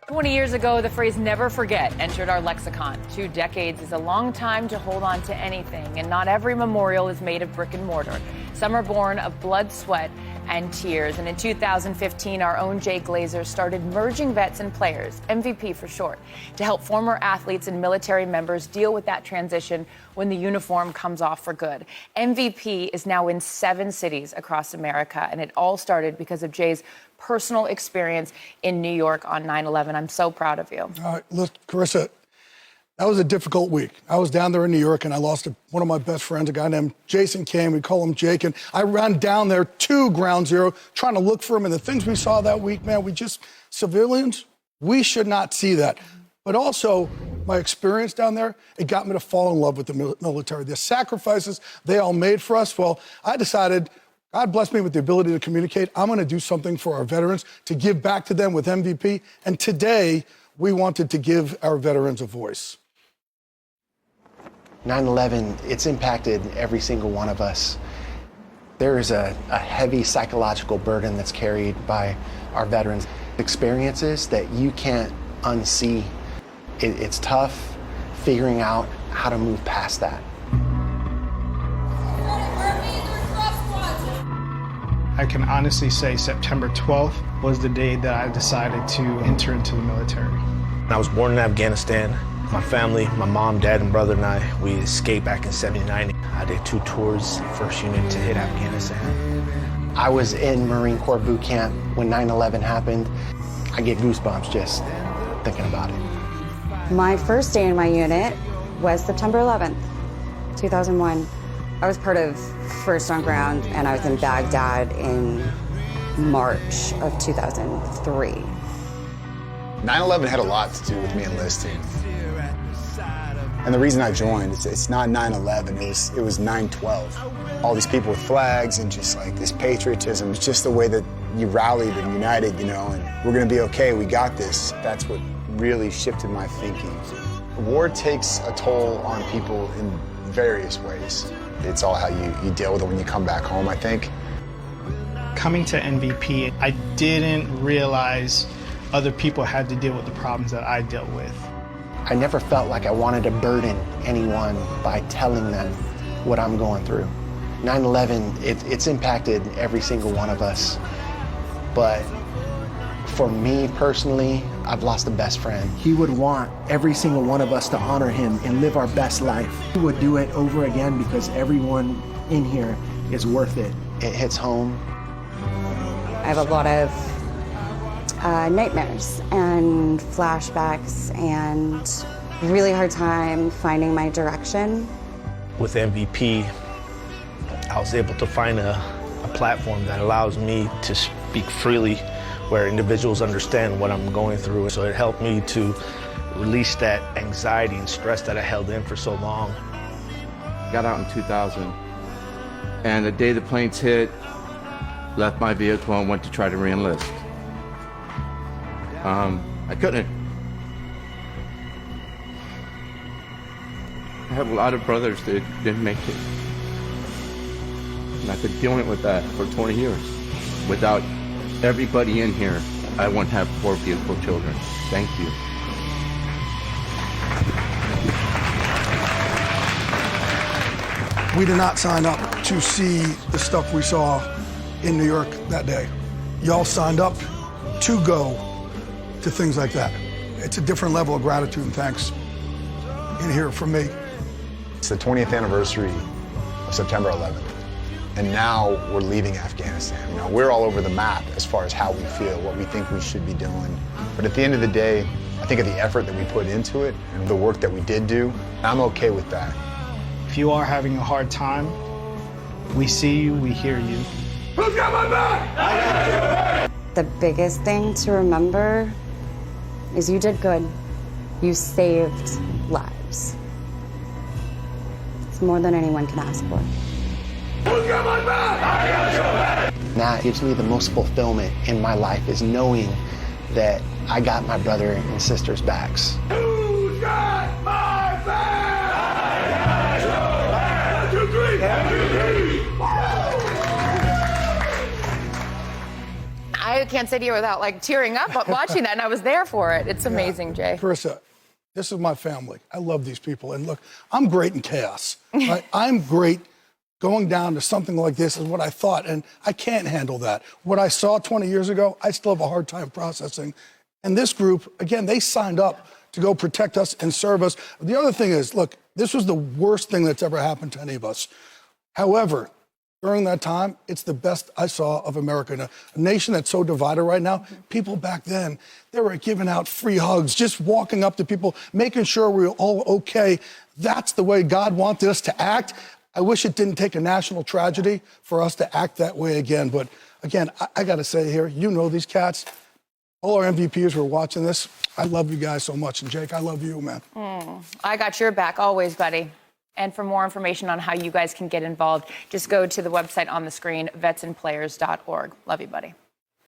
20 years ago, the phrase never forget entered our lexicon. 2 decades is a long time to hold on to anything, and not every memorial is made of brick and mortar. Some are born of blood, sweat, and tears. And in 2015, our own Jay Glazer started merging vets and players, MVP for short, to help former athletes and military members deal with that transition when the uniform comes off for good. MVP is now in 7 cities across America, and it all started because of Jay's personal experience in New York on 9/11. I'm so proud of you. Look, Carissa, that was a difficult week. I was down there in New York, and I lost one of my best friends, a guy named Jason Kane. We call him Jake. And I ran down there to Ground Zero trying to look for him. And the things we saw that week, man, civilians, we should not see that. But also, my experience down there, it got me to fall in love with the military. The sacrifices they all made for us. Well, I decided, God blessed me with the ability to communicate. I'm going to do something for our veterans to give back to them with MVP. And today, we wanted to give our veterans a voice. 9/11, it's impacted every single one of us. There is a heavy psychological burden that's carried by our veterans. Experiences that you can't unsee. It's tough figuring out how to move past that. I can honestly say September 12th was the day that I decided to enter into the military. I was born in Afghanistan. My family, my mom, dad, and brother and I, we escaped back in '79. I did 2 tours, first unit to hit Afghanistan. I was in Marine Corps boot camp when 9/11 happened. I get goosebumps just thinking about it. My first day in my unit was September 11th, 2001. I was part of First on Ground, and I was in Baghdad in March of 2003. 9/11 had a lot to do with me enlisting. And the reason I joined, it's not 9/11, it was 9/12. All these people with flags and just like this patriotism, it's just the way that you rallied and united, you know, and we're gonna be okay, we got this. That's what really shifted my thinking. War takes a toll on people in various ways. It's all how you deal with it when you come back home, I think. Coming to MVP, I didn't realize other people had to deal with the problems that I dealt with. I never felt like I wanted to burden anyone by telling them what I'm going through. 9/11, it's impacted every single one of us. But for me personally, I've lost a best friend. He would want every single one of us to honor him and live our best life. He would do it over again because everyone in here is worth it. It hits home. I have a lot of nightmares and flashbacks and really hard time finding my direction. With MVP, I was able to find a platform that allows me to speak freely, where individuals understand what I'm going through. So it helped me to release that anxiety and stress that I held in for so long. Got out in 2000, and the day the planes hit, left my vehicle and went to try to re-enlist. I couldn't. I have a lot of brothers that didn't make it. And I've been dealing with that for 20 years. Without everybody in here, I wouldn't have 4 beautiful children. Thank you. We did not sign up to see the stuff we saw in New York that day. Y'all signed up to go to things like that. It's a different level of gratitude and thanks in here from me. It's the 20th anniversary of September 11th. And now we're leaving Afghanistan. You know, we're all over the map as far as how we feel, what we think we should be doing. But at the end of the day, I think of the effort that we put into it and the work that we did do, I'm okay with that. If you are having a hard time, we see you, we hear you. Who's got my back? I got your back! The biggest thing to remember is you did good. You saved lives. It's more than anyone can ask for. Who's got my back? I got your back! That gives me the most fulfillment in my life, is knowing that I got my brother and sister's backs. Who's got my back? I got your back! 1, 2, 3! 1, 2, 3! I I can't sit here without like tearing up watching that, and I was there for it. It's amazing, Jay. Carissa, this is my family. I love these people. And look, I'm great in chaos. Right? I'm great going down to something like this is what I thought, and I can't handle that. What I saw 20 years ago, I still have a hard time processing. And this group, again, they signed up to go protect us and serve us. The other thing is, look, this was the worst thing that's ever happened to any of us. However, during that time, it's the best I saw of America. A nation that's so divided right now, people back then, they were giving out free hugs, just walking up to people, making sure we were all okay. That's the way God wanted us to act. I wish it didn't take a national tragedy for us to act that way again. But again, I got to say here, you know these cats. All our MVPs who are watching this, I love you guys so much. And Jake, I love you, man. I got your back always, buddy. And for more information on how you guys can get involved, just go to the website on the screen, vetsandplayers.org. Love you, buddy.